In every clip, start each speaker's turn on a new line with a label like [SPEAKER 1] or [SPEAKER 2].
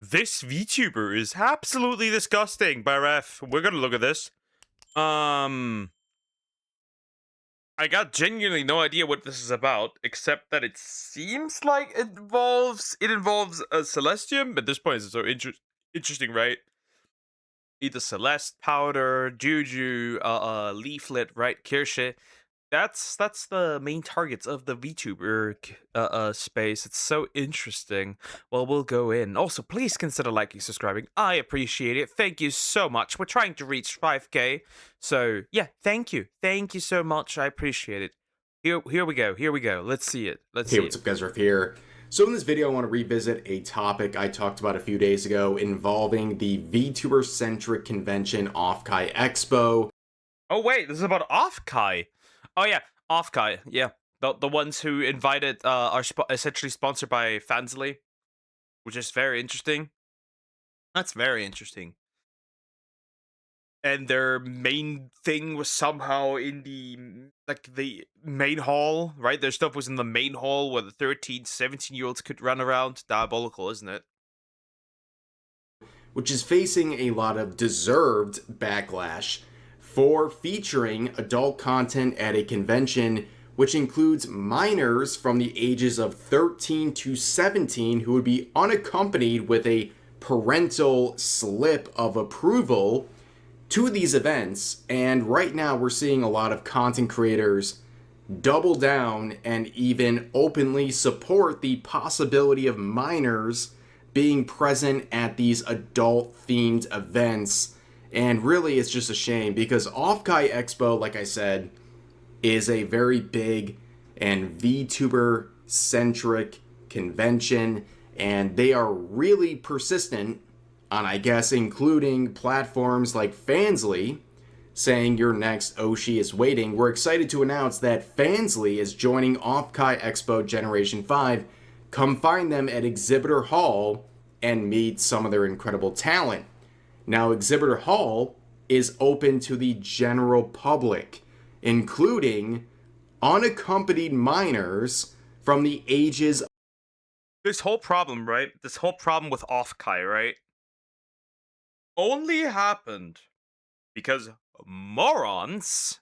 [SPEAKER 1] This VTuber is absolutely disgusting, by ref. We're gonna look at this. I got genuinely no idea what this is about, except that it seems like it involves a Celestium. At this point, it's so interesting, right? Either Celeste, Powder, Juju, Leaflet, right? Kirsche. That's the main targets of the VTuber space. It's so interesting. Well, we'll go in. Also, please consider liking, subscribing. I appreciate it. Thank you so much. We're trying to reach 5K. So yeah, thank you so much. I appreciate it. Here we go. Let's see it.
[SPEAKER 2] Hey, what's up guys, Riff here. So in this video I want to revisit a topic I talked about a few days ago involving the VTuber centric convention Offkai Expo.
[SPEAKER 1] Oh wait, this is about Offkai. Oh yeah, Offkai. Yeah, the ones who invited are essentially sponsored by Fansly, which is very interesting. That's very interesting. And their main thing was somehow in the main hall, right? Their stuff was in the main hall where the 13, 17-year-olds could run around. Diabolical, isn't it?
[SPEAKER 2] Which is facing a lot of deserved backlash for featuring adult content at a convention which includes minors from the ages of 13 to 17 who would be unaccompanied with a parental slip of approval to these events. And right now we're seeing a lot of content creators double down and even openly support the possibility of minors being present at these adult themed events. And really it's just a shame because Offkai Expo, like I said, is a very big and VTuber centric convention, and they are really persistent on, I guess, including platforms like Fansly saying your next Oshi is waiting. We're excited to announce that Fansly is joining Offkai Expo Generation 5. Come find them at Exhibitor Hall and meet some of their incredible talent. Now, Exhibitor Hall is open to the general public, including unaccompanied minors from the ages.
[SPEAKER 1] This whole problem, right? This whole problem with Offkai, right? Only happened because morons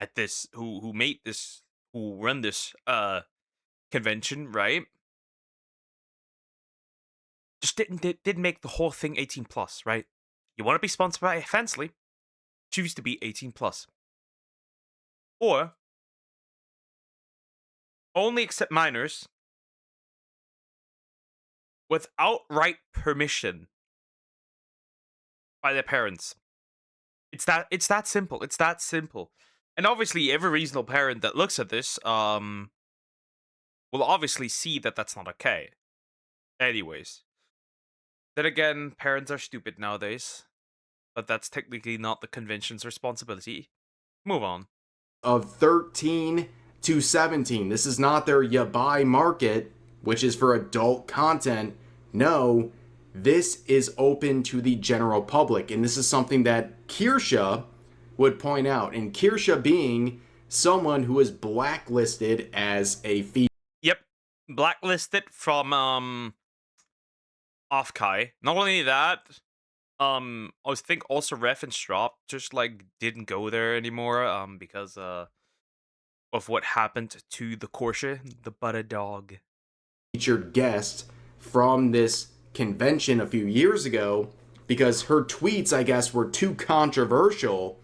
[SPEAKER 1] at this who made this, who run this convention, right? Just didn't make the whole thing 18 plus, right? You want to be sponsored by Fansly, choose to be 18 plus. Or only accept minors with outright permission by their parents. It's that simple. It's that simple. And obviously every reasonable parent that looks at this will obviously see that that's not okay. Anyways. Then again, parents are stupid nowadays. But that's technically not the convention's responsibility. Move on.
[SPEAKER 2] Of 13 to 17. This is not their yabai market, which is for adult content. No, this is open to the general public. And this is something that Kirsche would point out. And Kirsche being someone who is blacklisted as a female.
[SPEAKER 1] Yep. Blacklisted from Offkai. Not only that, I think also Ref and Strop just like didn't go there anymore because of what happened to the Porsche, the butter dog.
[SPEAKER 2] Featured guest from this convention a few years ago because her tweets, I guess, were too controversial,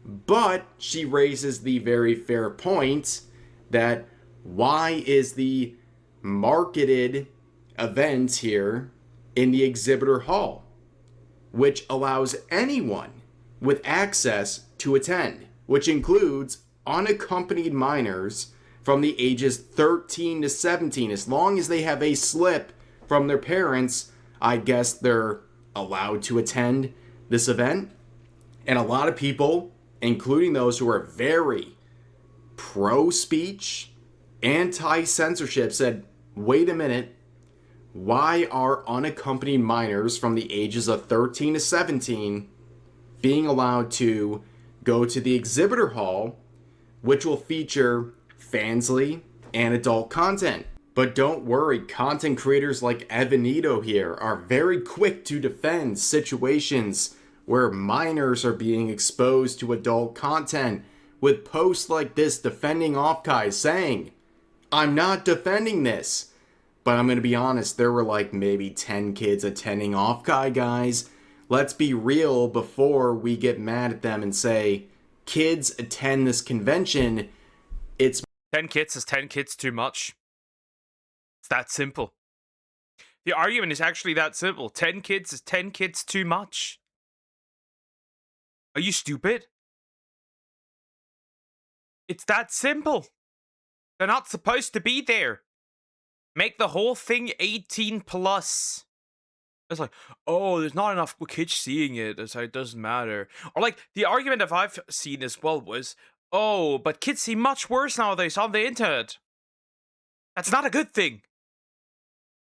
[SPEAKER 2] but she raises the very fair point that why is the marketed event here in the exhibitor hall, which allows anyone with access to attend, which includes unaccompanied minors from the ages 13 to 17. As long as they have a slip from their parents, I guess they're allowed to attend this event. And a lot of people, including those who are very pro-speech, anti-censorship, said, wait a minute, why are unaccompanied minors from the ages of 13 to 17 being allowed to go to the exhibitor hall, which will feature Fansly and adult content? But don't worry, content creators like Evanito here are very quick to defend situations where minors are being exposed to adult content, with posts like this defending Offkai, saying, I'm not defending this. But I'm going to be honest, there were like maybe 10 kids attending Offkai, guys. Let's be real before we get mad at them and say, kids attend this convention. It's
[SPEAKER 1] 10 kids is 10 kids too much. It's that simple. The argument is actually that simple. 10 kids is 10 kids too much. Are you stupid? It's that simple. They're not supposed to be there. Make the whole thing 18 plus. It's like, oh, there's not enough kids seeing it, so it doesn't matter. Or like, the argument that I've seen as well was, oh, but kids see much worse nowadays on the internet. That's not a good thing.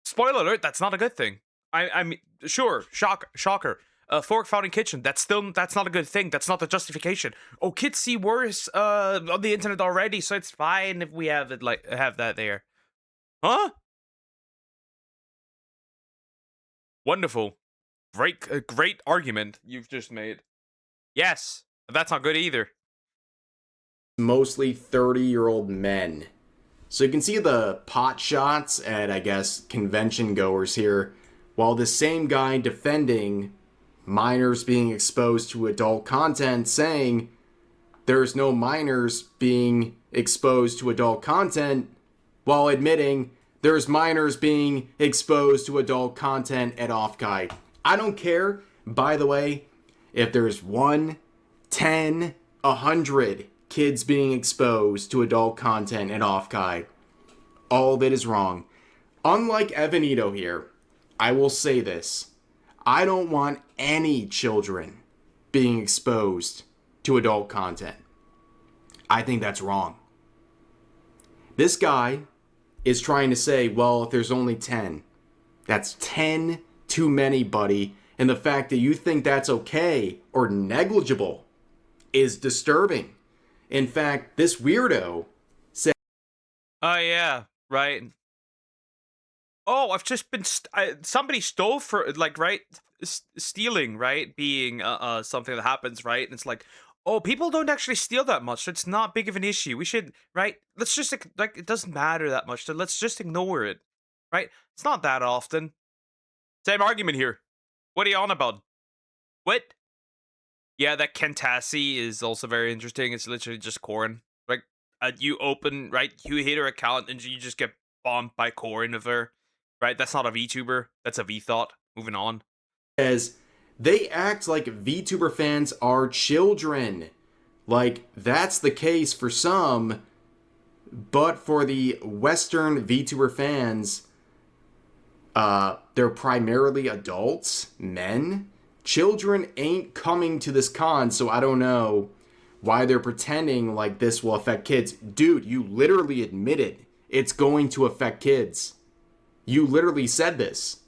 [SPEAKER 1] Spoiler alert, that's not a good thing. I mean, sure, shocker. Fork found in kitchen. That's not a good thing. That's not the justification. Oh, kids see worse on the internet already, so it's fine if we have it have that there. Huh? Wonderful. Great argument you've just made. Yes, but that's not good either.
[SPEAKER 2] mostly 30-year-old men. So you can see the pot shots at, I guess, convention goers here, while the same guy defending minors being exposed to adult content saying there's no minors being exposed to adult content, while admitting there's minors being exposed to adult content at Offguide. I don't care, by the way, if there's 1, 10, 100 kids being exposed to adult content at Offguide. All of it is wrong. Unlike Evanito here, I will say this. I don't want any children being exposed to adult content. I think that's wrong. This guy is trying to say, well, if there's only 10, that's 10 too many, buddy. And the fact that you think that's okay or negligible is disturbing. In fact, this weirdo said,
[SPEAKER 1] Oh, yeah, right. Oh, I've just been somebody stole for right, stealing, right, being something that happens, right? And it's like, oh, people don't actually steal that much, so it's not big of an issue. We should, right? Let's just like, it doesn't matter that much, so let's just ignore it, right? It's not that often. Same argument here. What are you on about? What? Yeah, that Kentassi is also very interesting. It's literally just corn. Like, you open, right? You hit her account and you just get bombed by corn of her. Right? That's not a VTuber. That's a VThought. Moving on.
[SPEAKER 2] as they act like VTuber fans are children. Like, that's the case for some, but for the Western VTuber fans, they're primarily adults, men. Children ain't coming to this con, so I don't know why they're pretending like this will affect kids. Dude, you literally admitted it's going to affect kids. You literally said this.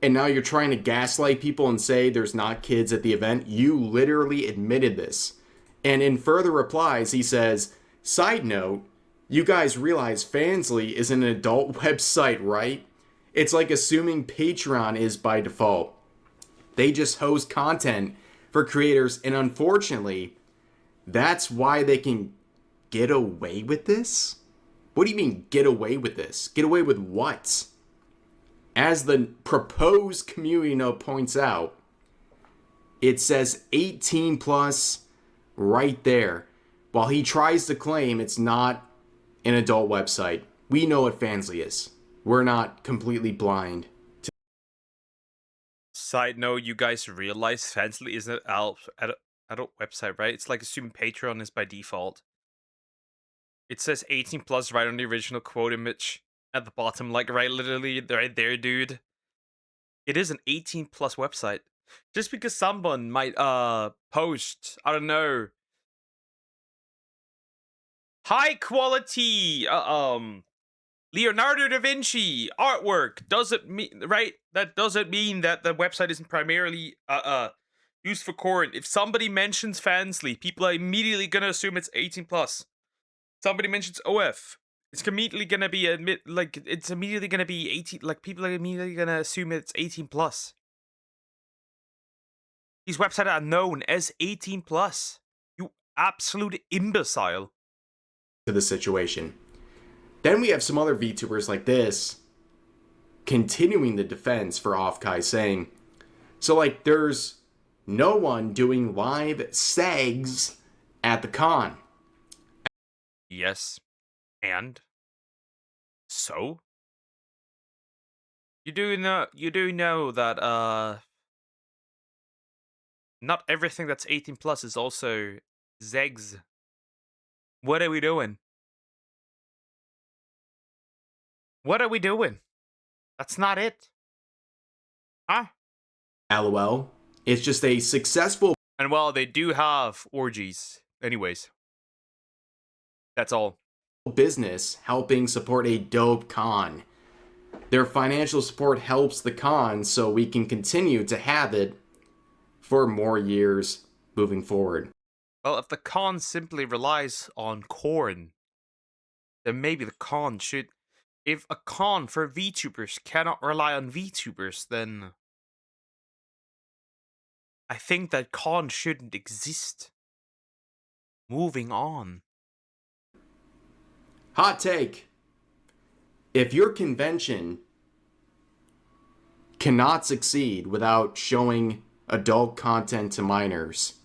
[SPEAKER 2] And now you're trying to gaslight people and say there's not kids at the event. You literally admitted this. And in further replies, he says, side note, you guys realize Fansly is an adult website, right? It's like assuming Patreon is by default. They just host content for creators, and unfortunately, that's why they can get away with this? What do you mean, get away with this? Get away with what? As the proposed community note points out, it says 18 plus right there. While he tries to claim it's not an adult website, we know what Fansly is. We're not completely blind.
[SPEAKER 1] Side note, you guys realize Fansly isn't an adult website, right? It's like assuming Patreon is by default. It says 18 plus right on the original quote image at the bottom, like right literally right there, dude. It is an 18 plus website. Just because someone might post, I don't know, high quality Leonardo da Vinci artwork doesn't mean, right? That doesn't mean that the website isn't primarily used for corn. If somebody mentions Fansly, people are immediately gonna assume it's 18 plus. Somebody mentions OF, It's immediately gonna be it's immediately gonna be 18. Like people are immediately gonna assume it's 18 plus. These websites are known as 18 plus. You absolute imbecile.
[SPEAKER 2] To the situation. Then we have some other VTubers like this continuing the defense for Offkai, saying, so like there's no one doing live segs at the con.
[SPEAKER 1] Yes. And so you do know that not everything that's 18 plus is also Zegs. What are we doing? What are we doing? That's not it. Huh?
[SPEAKER 2] LOL. It's just a successful
[SPEAKER 1] And well, they do have orgies. Anyways. That's all.
[SPEAKER 2] business helping support a dope con. Their financial support helps the con so we can continue to have it for more years moving forward.
[SPEAKER 1] Well, if the con simply relies on corn, then maybe the con should. If a con for VTubers cannot rely on VTubers, then I think that con shouldn't exist. Moving on.
[SPEAKER 2] Hot take. If your convention cannot succeed without showing adult content to minors,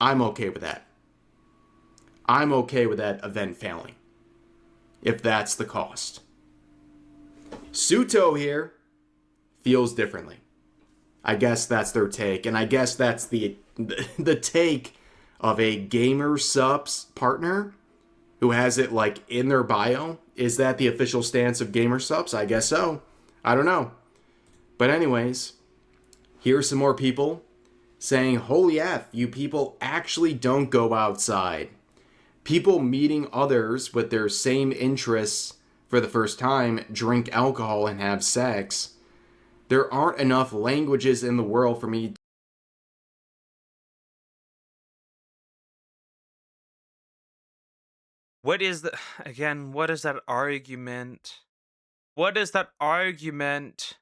[SPEAKER 2] I'm okay with that. I'm okay with that event failing, if that's the cost. Suto here feels differently. I guess that's their take, and I guess that's the take of a gamer subs partner who has it like in their bio. Is that the official stance of gamer subs? I guess so. I don't know. But anyways, here's some more people saying, holy F, you people actually don't go outside. People meeting others with their same interests for the first time drink alcohol and have sex. There aren't enough languages in the world for me.
[SPEAKER 1] What is the. Again, what is that argument? What is that argument?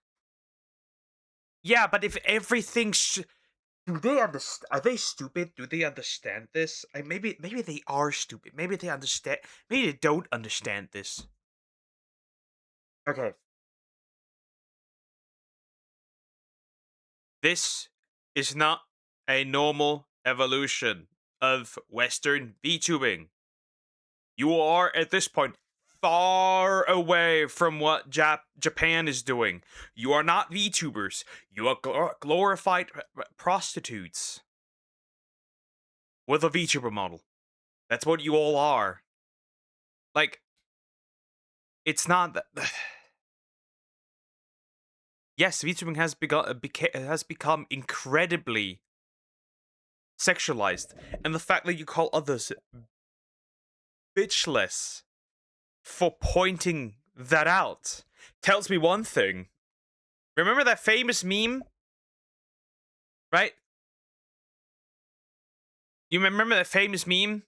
[SPEAKER 1] Yeah, but if everything. Do they understand? Are they stupid? Do they understand this? Maybe they are stupid. Maybe they understand. Maybe they don't understand this. Okay. This is not a normal evolution of Western VTubing. You are at this point far away from what Japan is doing. You are not VTubers. You are glorified prostitutes with a VTuber model. That's what you all are. Like, it's not that. Yes, VTubing has become incredibly sexualized, and the fact that you call others bitchless for pointing that out tells me one thing. Remember that famous meme? Right? You remember that famous meme?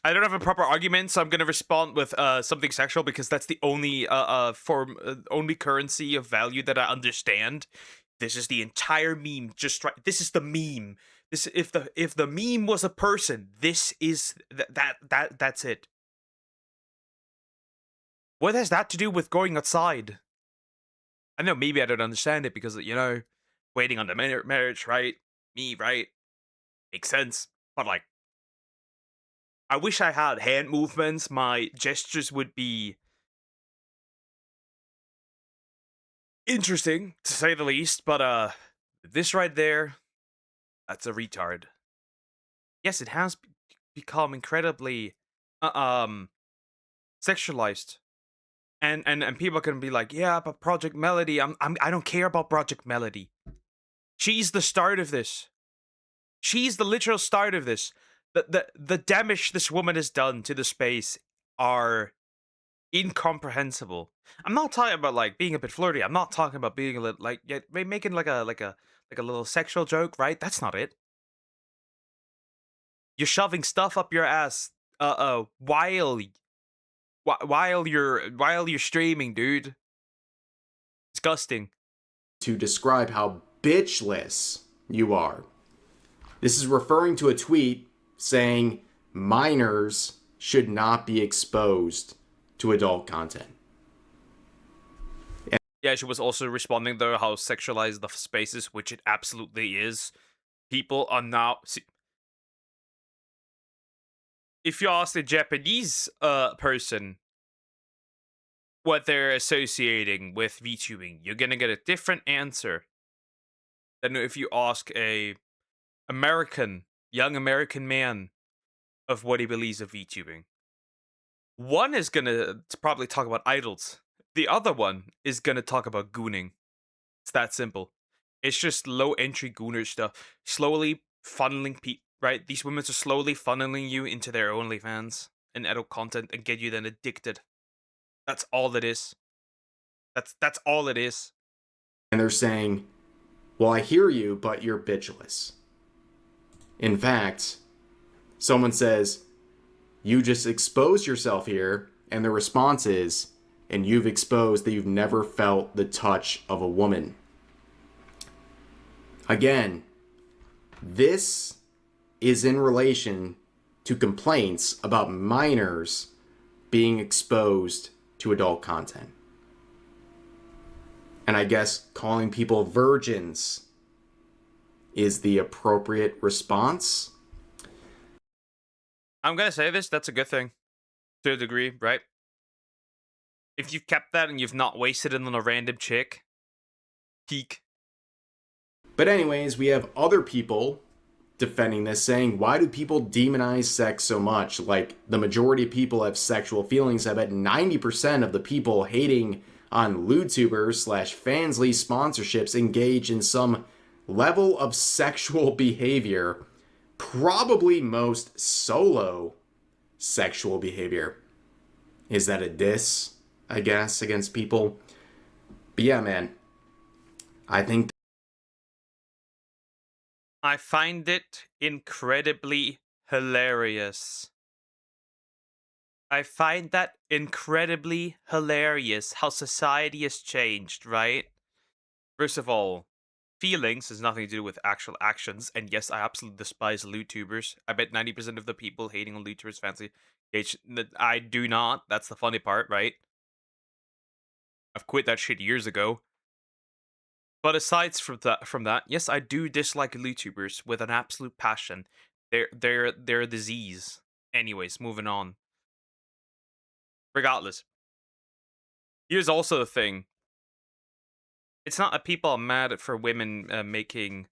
[SPEAKER 1] I don't have a proper argument, so I'm gonna respond with something sexual because that's the only form, only currency of value that I understand. This is the entire meme. Just right. This is the meme. This if the meme was a person, this is that's it. What has that to do with going outside? I know maybe I don't understand it because waiting on the marriage, right? Me, right? Makes sense. But like, I wish I had hand movements. My gestures would be interesting to say the least. But this right there, that's a retard. Yes, it has become incredibly sexualized. And people can be like, yeah, but Project Melody, I don't care about Project Melody. She's the start of this. She's the literal start of this. The damage this woman has done to the space are incomprehensible. I'm not talking about like being a bit flirty. I'm not talking about being a little like making like a little sexual joke, right? That's not it. You're shoving stuff up your ass while while you're streaming, dude. Disgusting.
[SPEAKER 2] to describe how bitchless you are. This is referring to a tweet saying minors should not be exposed to adult content.
[SPEAKER 1] Yeah, she was also responding though how sexualized the space is, which it absolutely is. People are now. See, if you ask a Japanese person what they're associating with VTubing, you're gonna get a different answer than if you ask a young American man of what he believes of VTubing. One is gonna probably talk about idols. The other one is gonna talk about gooning. It's that simple. It's just low entry gooner stuff. Slowly funneling right? These women are slowly funneling you into their OnlyFans and adult content and get you then addicted. That's all it is. That's all it is.
[SPEAKER 2] And they're saying, well, I hear you, but you're bitchless. In fact, someone says, you just exposed yourself here, and the response is, and you've exposed that you've never felt the touch of a woman. Again, this is in relation to complaints about minors being exposed to adult content. And I guess calling people virgins is the appropriate response.
[SPEAKER 1] I'm gonna say this, that's a good thing. To a degree, right? If you've kept that and you've not wasted it on a random chick, peak.
[SPEAKER 2] But anyways, we have other people defending this, saying, why do people demonize sex so much? Like, the majority of people have sexual feelings. I bet 90% of the people hating on LewTubers / Fansly sponsorships engage in some level of sexual behavior. Probably most solo sexual behavior. Is that a diss, I guess, against people? But yeah, man, I think
[SPEAKER 1] I find it incredibly hilarious. I find that incredibly hilarious how society has changed, right? First of all, feelings has nothing to do with actual actions, and yes, I absolutely despise LewTubers. I bet 90% of the people hating on LewTubers fancy. I do not. That's the funny part, right? I've quit that shit years ago. But aside from that, yes, I do dislike LewTubers with an absolute passion. They're a disease. Anyways, moving on. Regardless, here's also the thing. It's not that people are mad for women making.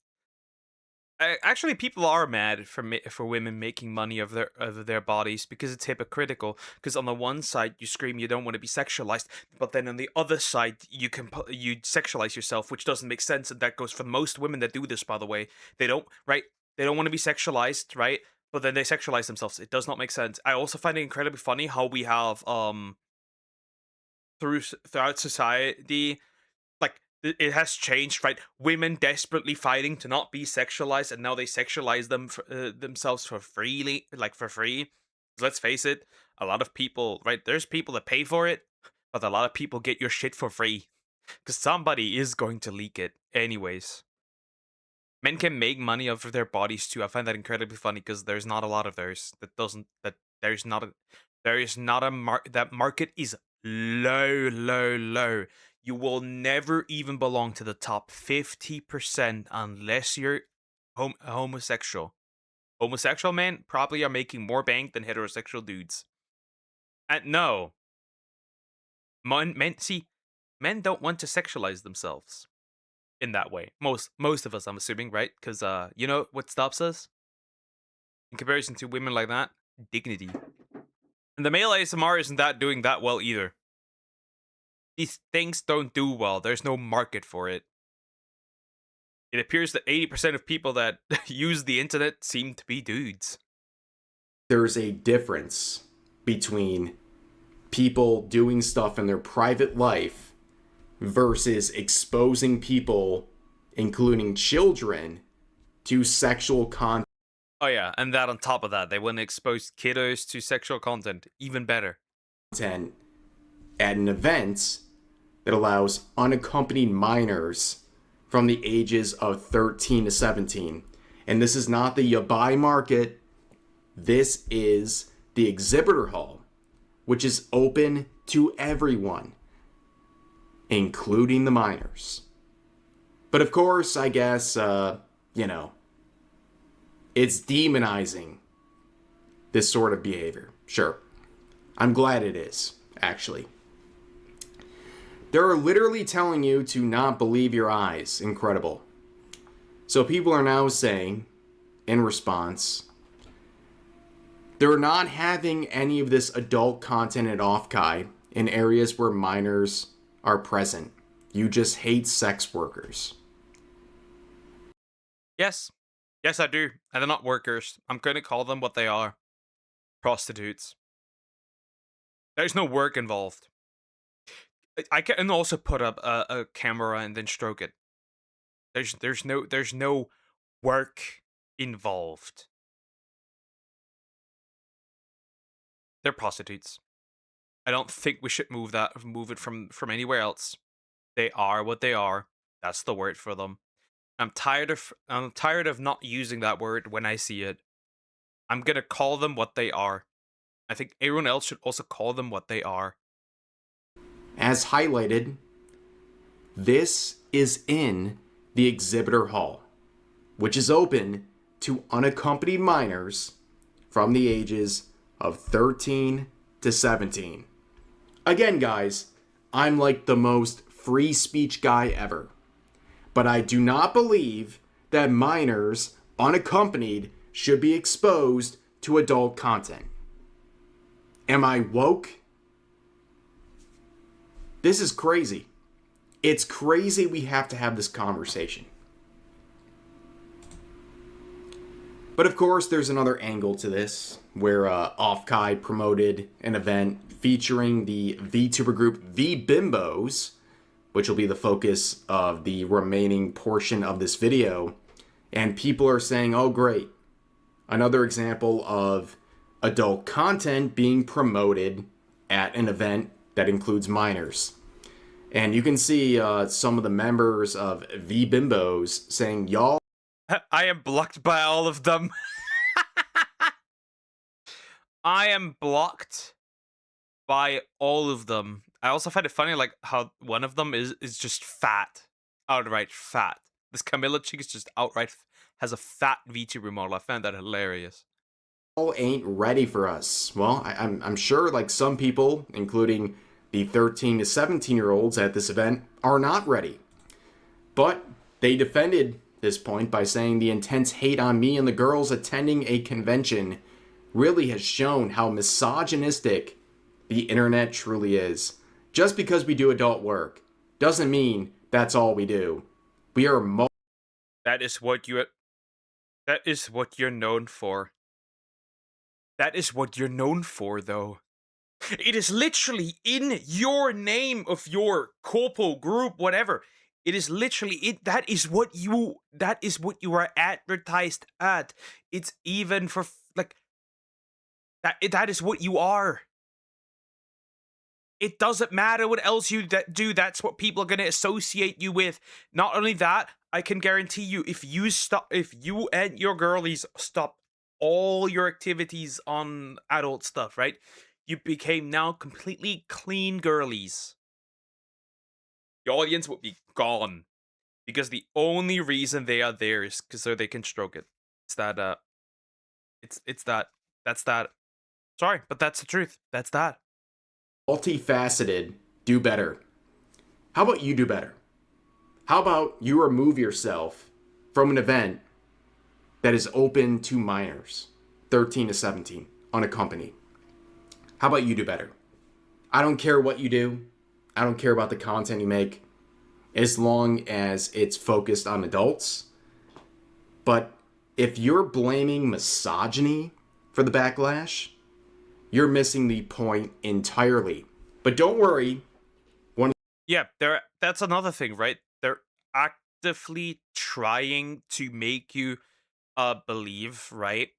[SPEAKER 1] Actually, people are mad for women making money of their bodies because it's hypocritical. Because on the one side you scream you don't want to be sexualized, but then on the other side you sexualize yourself, which doesn't make sense. And that goes for most women that do this. By the way, they don't They don't want to be sexualized, right? But then they sexualize themselves. It does not make sense. I also find it incredibly funny how we have throughout society, like it has changed, right? Women desperately fighting to not be sexualized, and now they sexualize themselves for freely, like for free. Let's face it, a lot of people, right? There's people that pay for it, but a lot of people get your shit for free because somebody is going to leak it, anyways. Men can make money off of their bodies too. I find that incredibly funny because there's not a lot of theirs. There's not a that market is low. You will never even belong to the top 50% unless you're homosexual. Homosexual men probably are making more bank than heterosexual dudes. And no, men don't want to sexualize themselves in that way. Most of us, I'm assuming, right? Because you know what stops us in comparison to women like that? Dignity. And the male ASMR isn't doing that well either. These things don't do well. There's no market for it. It appears that 80% of people that use the internet seem to be dudes.
[SPEAKER 2] there's a difference between people doing stuff in their private life versus exposing people, including children, to sexual content.
[SPEAKER 1] Oh yeah, and that on top of that, they want to expose kiddos to sexual content. Even better.
[SPEAKER 2] content at an event that allows unaccompanied minors from the ages of 13 to 17. And this is not the Yabai market. This is the exhibitor hall, which is open to everyone, including the minors. But of course, I guess, it's demonizing this sort of behavior. Sure. I'm glad it is, actually. They're literally telling you to not believe your eyes. Incredible. So people are now saying, in response, they're not having any of this adult content at Offkai in areas where minors are present. You just hate sex workers.
[SPEAKER 1] Yes. Yes, I do. And they're not workers. I'm going to call them what they are. Prostitutes. There's no work involved. I can also put up a camera and then stroke it. There's no work involved. They're prostitutes. I don't think we should move it from anywhere else. They are what they are. That's the word for them. I'm tired of not using that word when I see it. I'm gonna call them what they are. I think everyone else should also call them what they are.
[SPEAKER 2] As highlighted, this is in the exhibitor hall, which is open to unaccompanied minors from the ages of 13 to 17. Again, guys, I'm like the most free speech guy ever. But I do not believe that minors unaccompanied should be exposed to adult content. Am I woke? This is crazy. It's crazy we have to have this conversation. But of course, there's another angle to this, where Offkai promoted an event featuring the VTuber group VBimbos, which will be the focus of the remaining portion of this video. And people are saying, oh great, another example of adult content being promoted at an event that includes minors. And you can see some of the members of VBimbos saying, y'all.
[SPEAKER 1] I am blocked by all of them. I am blocked by all of them. I also find it funny, like, how one of them is just fat. Outright fat. This Camilla chick is just outright has a fat VTuber model. I found that hilarious.
[SPEAKER 2] All ain't ready for us. Well, I'm sure like some people, including the 13 to 17-year-olds at this event, are not ready. But they defended this point by saying the intense hate on me and the girls attending a convention really has shown how misogynistic the internet truly is. Just because we do adult work doesn't mean that's all we do. We are
[SPEAKER 1] That is what you're known for. That is what you're known for, though. It is literally in your name of your corpo group, whatever. It is literally it. That is what you are advertised at. It's even for like that. That is what you are. It doesn't matter what else you do. That's what people are going to associate you with. Not only that, I can guarantee you, if you and your girlies stop all your activities on adult stuff, right? You became now completely clean girlies. The audience would be gone. Because the only reason they are there is because so they can stroke it. It's that, it's that. That's that. Sorry, but that's the truth. That's that.
[SPEAKER 2] multifaceted. Do better. How about you do better? How about you remove yourself from an event that is open to minors, 13 to 17, unaccompanied? How about you do better? I don't care what you do. I don't care about the content you make, as long as it's focused on adults. But if you're blaming misogyny for the backlash, you're missing the point entirely. But don't worry.
[SPEAKER 1] Yeah, that's another thing, right? They're actively trying to make you believe, right,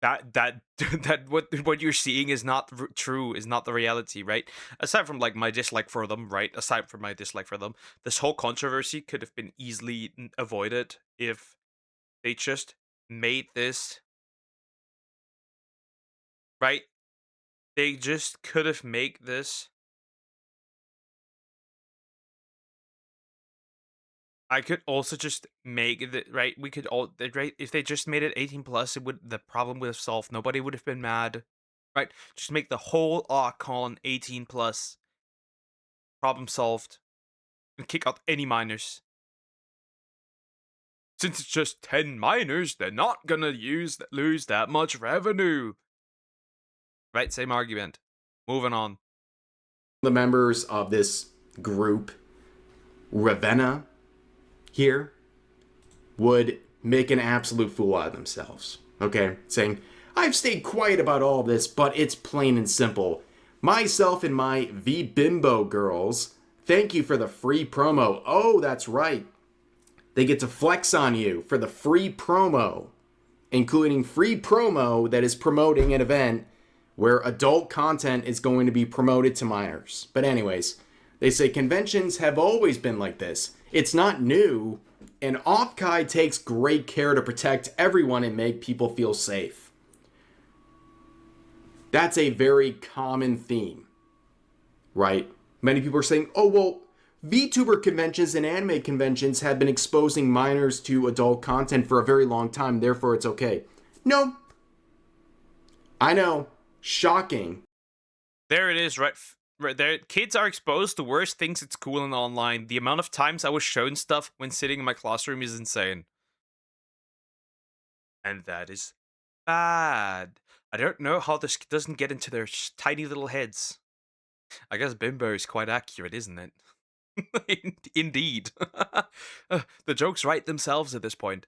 [SPEAKER 1] that what you're seeing is not true, is not the reality, right? Aside from like my dislike for them, right? Aside from my dislike for them, this whole controversy could have been easily avoided if they just made this right. They just could have made this. I could also just make it right. We could all right if they just made it 18 plus, it would the problem would have solved. Nobody would have been mad, right? Just make the whole con 18 plus, problem solved, and kick out any minors. Since it's just 10 minors, they're not gonna lose that much revenue. Right, same argument. Moving on.
[SPEAKER 2] The members of this group, Ravenna, here, would make an absolute fool out of themselves. Okay? Saying, I've stayed quiet about all this, but it's plain and simple. Myself and my VBimbo girls, thank you for the free promo. Oh, that's right. They get to flex on you for the free promo, including free promo that is promoting an event where adult content is going to be promoted to minors. But anyways, they say conventions have always been like this. It's not new, and Offkai takes great care to protect everyone and make people feel safe. That's a very common theme, right? Many people are saying, oh, well, VTuber conventions and anime conventions have been exposing minors to adult content for a very long time, therefore it's okay. No. I know. Shocking.
[SPEAKER 1] There it is, right? Right there. Kids are exposed to worse things at school and online. The amount of times I was shown stuff when sitting in my classroom is insane. And that is bad. I don't know how this doesn't get into their tiny little heads. I guess bimbo is quite accurate, isn't it? Indeed. The jokes write themselves at this point.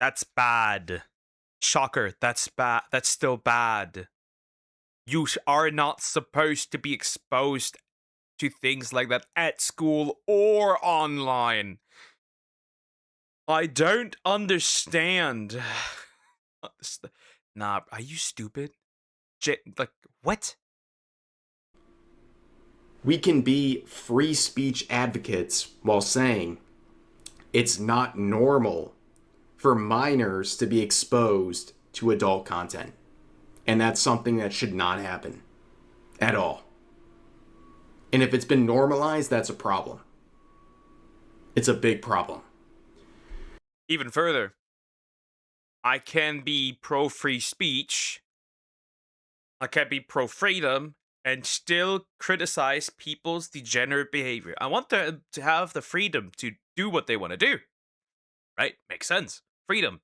[SPEAKER 1] That's bad. Shocker, that's bad. That's still bad. You are not supposed to be exposed to things like that at school or online. I don't understand. Nah, are you stupid? Like, what?
[SPEAKER 2] We can be free speech advocates while saying it's not normal for minors to be exposed to adult content. And that's something that should not happen at all. And if it's been normalized, that's a problem. It's a big problem.
[SPEAKER 1] Even further, I can be pro free speech, I can be pro freedom, and still criticize people's degenerate behavior. I want them to have the freedom to do what they want to do. Right? Makes sense. Freedom.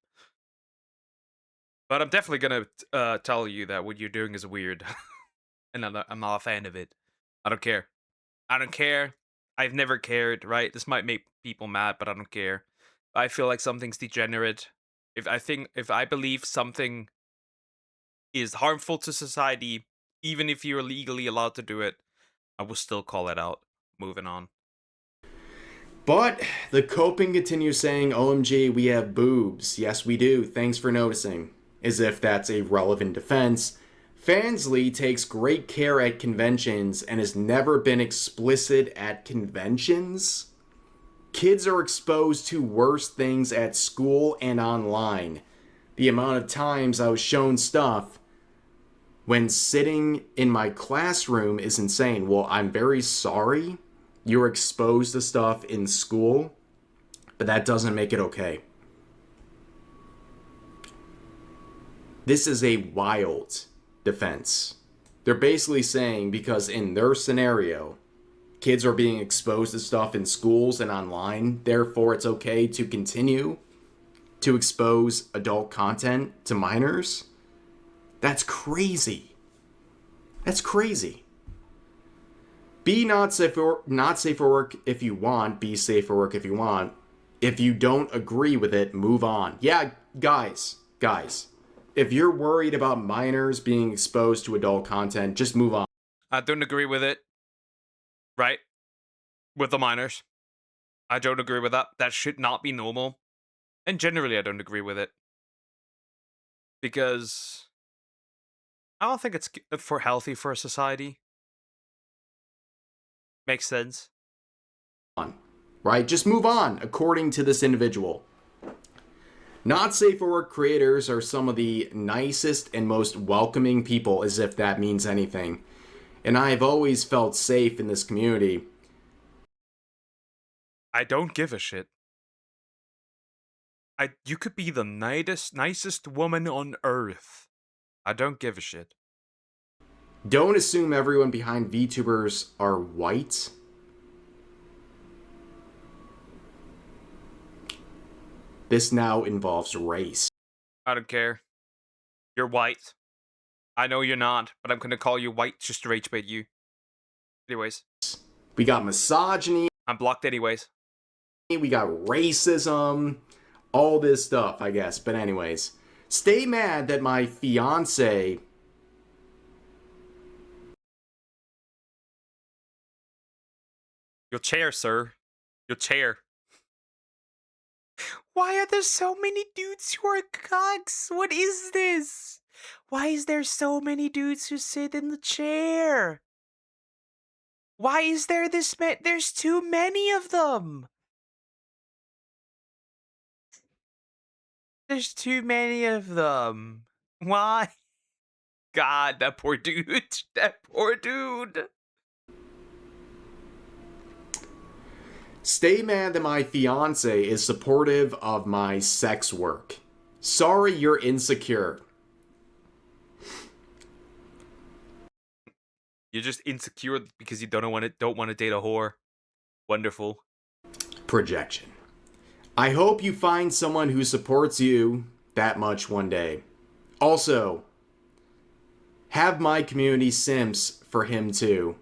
[SPEAKER 1] But I'm definitely gonna tell you that what you're doing is weird, and I'm not a fan of it. I don't care. I don't care. I've never cared. Right? This might make people mad, but I don't care. I feel like something's degenerate. If I believe something is harmful to society, even if you're legally allowed to do it, I will still call it out. Moving on.
[SPEAKER 2] But the coping continues saying, OMG, we have boobs. Yes, we do. Thanks for noticing. As if that's a relevant defense. Fansly takes great care at conventions and has never been explicit at conventions. Kids are exposed to worse things at school and online. The amount of times I was shown stuff when sitting in my classroom is insane. Well, I'm very sorry you're exposed to stuff in school, but that doesn't make it okay. This is a wild defense. They're basically saying because in their scenario, kids are being exposed to stuff in schools and online, therefore it's okay to continue to expose adult content to minors. That's crazy. That's crazy. Be not safe for work if you want. Be safe for work if you want. If you don't agree with it, move on. Yeah, guys. If you're worried about minors being exposed to adult content, just move on.
[SPEAKER 1] I don't agree with it. Right? With the minors. I don't agree with that. That should not be normal. And generally, I don't agree with it. because I don't think it's for healthy for a society. Makes sense.
[SPEAKER 2] Right? Just move on, according to this individual. Not safe for work creators are some of the nicest and most welcoming people, as if that means anything. And I have always felt safe in this community.
[SPEAKER 1] I don't give a shit. You could be the nicest woman on earth. I don't give a shit.
[SPEAKER 2] Don't assume everyone behind VTubers are white. This now involves race.
[SPEAKER 1] I don't care. You're white. I know you're not, but I'm gonna call you white just to rage bait you. Anyways.
[SPEAKER 2] We got misogyny.
[SPEAKER 1] I'm blocked anyways.
[SPEAKER 2] We got racism. All this stuff, I guess. But anyways. Stay mad that my fiance...
[SPEAKER 1] Your chair, sir. Your chair. Why are there so many dudes who are cucks? What is this? Why is there so many dudes who sit in the chair? Why is there this many? There's too many of them. There's too many of them. Why? God, that poor dude. That poor dude.
[SPEAKER 2] Stay mad that my fiance is supportive of my sex work. Sorry you're insecure.
[SPEAKER 1] You're just insecure because you don't want to date a whore. Wonderful.
[SPEAKER 2] Projection. I hope you find someone who supports you that much one day. Also, have my community simps for him too.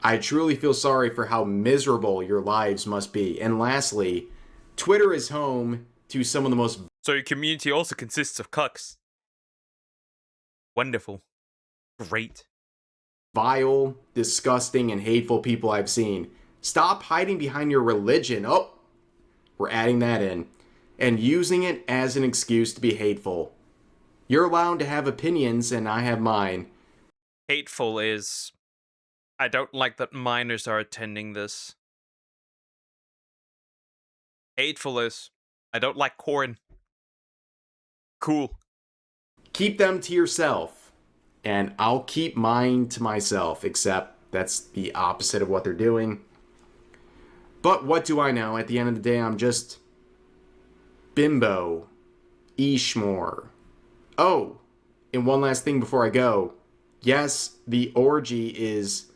[SPEAKER 2] I truly feel sorry for how miserable your lives must be. And lastly, Twitter is home to some of the most...
[SPEAKER 1] So your community also consists of cucks. Wonderful. Great.
[SPEAKER 2] Vile, disgusting, and hateful people I've seen. Stop hiding behind your religion. Oh, we're adding that in. And using it as an excuse to be hateful. You're allowed to have opinions, and I have mine.
[SPEAKER 1] Hateful is... I don't like that minors are attending this. Hateful is... I don't like corn. Cool.
[SPEAKER 2] Keep them to yourself. And I'll keep mine to myself, except that's the opposite of what they're doing. But what do I know? At the end of the day, I'm just... Bimbo. Ishmore. Oh, and one last thing before I go. Yes, the orgy is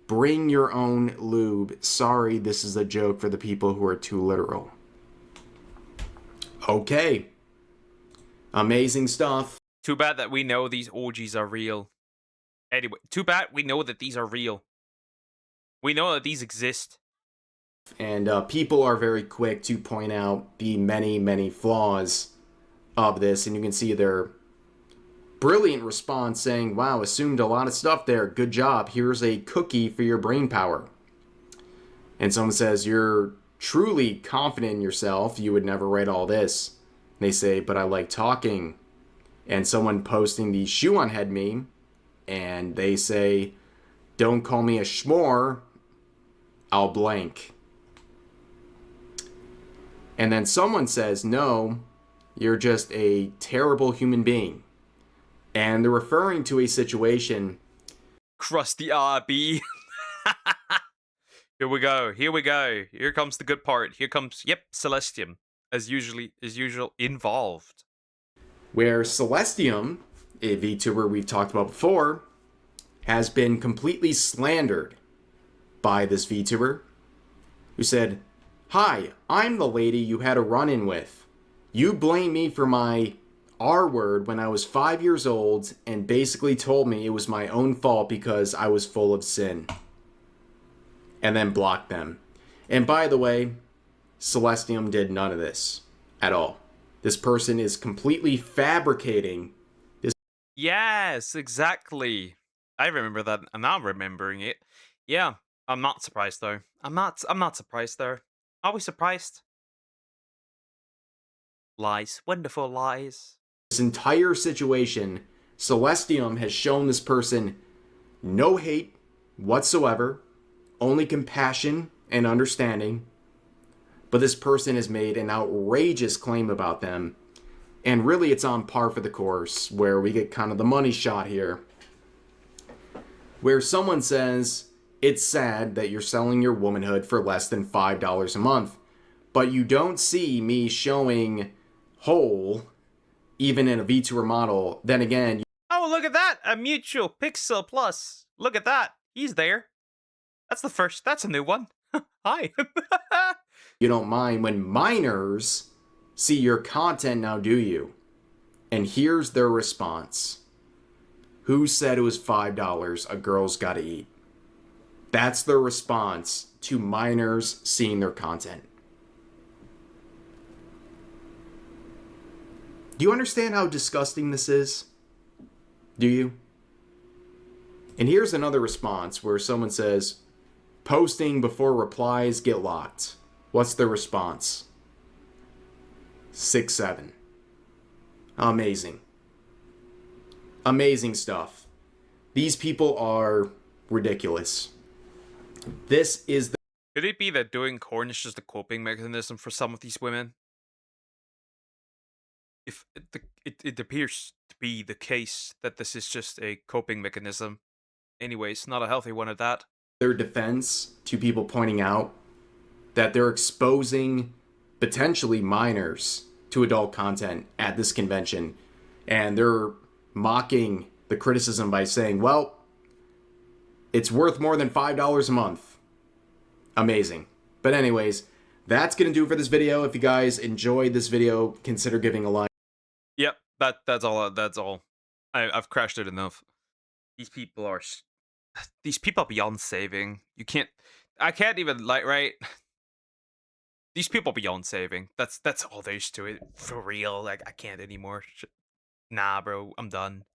[SPEAKER 2] bring your own lube. Sorry, this is a joke for the people who are too literal. Okay. Amazing stuff.
[SPEAKER 1] Too bad that we know these orgies are real. Anyway, too bad we know that these are real. We know that these exist.
[SPEAKER 2] And people are very quick to point out the many, many flaws of this. And you can see their brilliant response saying, wow, assumed a lot of stuff there. Good job. Here's a cookie for your brain power. And someone says, you're truly confident in yourself. You would never write all this. And they say, but I like talking. And someone posting the shoe on head meme. And they say, don't call me a schmore. I'll blank. And then someone says, no, you're just a terrible human being. And they're referring to a situation.
[SPEAKER 1] Crusty RB. Here we go. Here we go. Here comes the good part. Here comes, yep, Celestium. As usual, involved.
[SPEAKER 2] Where Celestium, a VTuber we've talked about before, has been completely slandered by this VTuber who said, hi, I'm the lady you had a run-in with. You blame me for my R word when I was 5 years old and basically told me it was my own fault because I was full of sin. And then blocked them. And by the way, Celestium did none of this at all. This person is completely fabricating this.
[SPEAKER 1] Yes, exactly. I remember that. I'm now remembering it. Yeah, I'm not surprised though. I'm not surprised though. Are we surprised? Lies. Wonderful lies.
[SPEAKER 2] This entire situation, Celestium has shown this person no hate whatsoever, only compassion and understanding. But this person has made an outrageous claim about them. And really, it's on par for the course, where we get kind of the money shot here. Where someone says, it's sad that you're selling your womanhood for less than $5 a month. But you don't see me showing whole, even in a VTuber model. Then again,
[SPEAKER 1] Oh, look at that! A mutual Pixel Plus. Look at that. He's there. That's the first. That's a new one. Hi.
[SPEAKER 2] you don't mind when minors see your content now, do you? And here's their response. Who said it was $5 a girl's gotta eat? That's their response to minors seeing their content. Do you understand how disgusting this is? Do you? And here's another response where someone says, posting before replies get locked. What's their response? 6'7". Amazing. Amazing stuff. These people are ridiculous. This is the...
[SPEAKER 1] Could it be that doing corn is just a coping mechanism for some of these women? If it appears to be the case that this is just a coping mechanism. Anyways, not a healthy one at that.
[SPEAKER 2] Their defense to people pointing out that they're exposing potentially minors to adult content at this convention. And they're mocking the criticism by saying, well, it's worth more than $5 a month. Amazing. But anyways, that's going to do it for this video. If you guys enjoyed this video, consider giving a like.
[SPEAKER 1] Yep, that's all. That's all. I've crashed it enough. These people are beyond saving. I can't even right. These people beyond saving. That's all there is to it. For real. Like I can't anymore. Nah, bro. I'm done.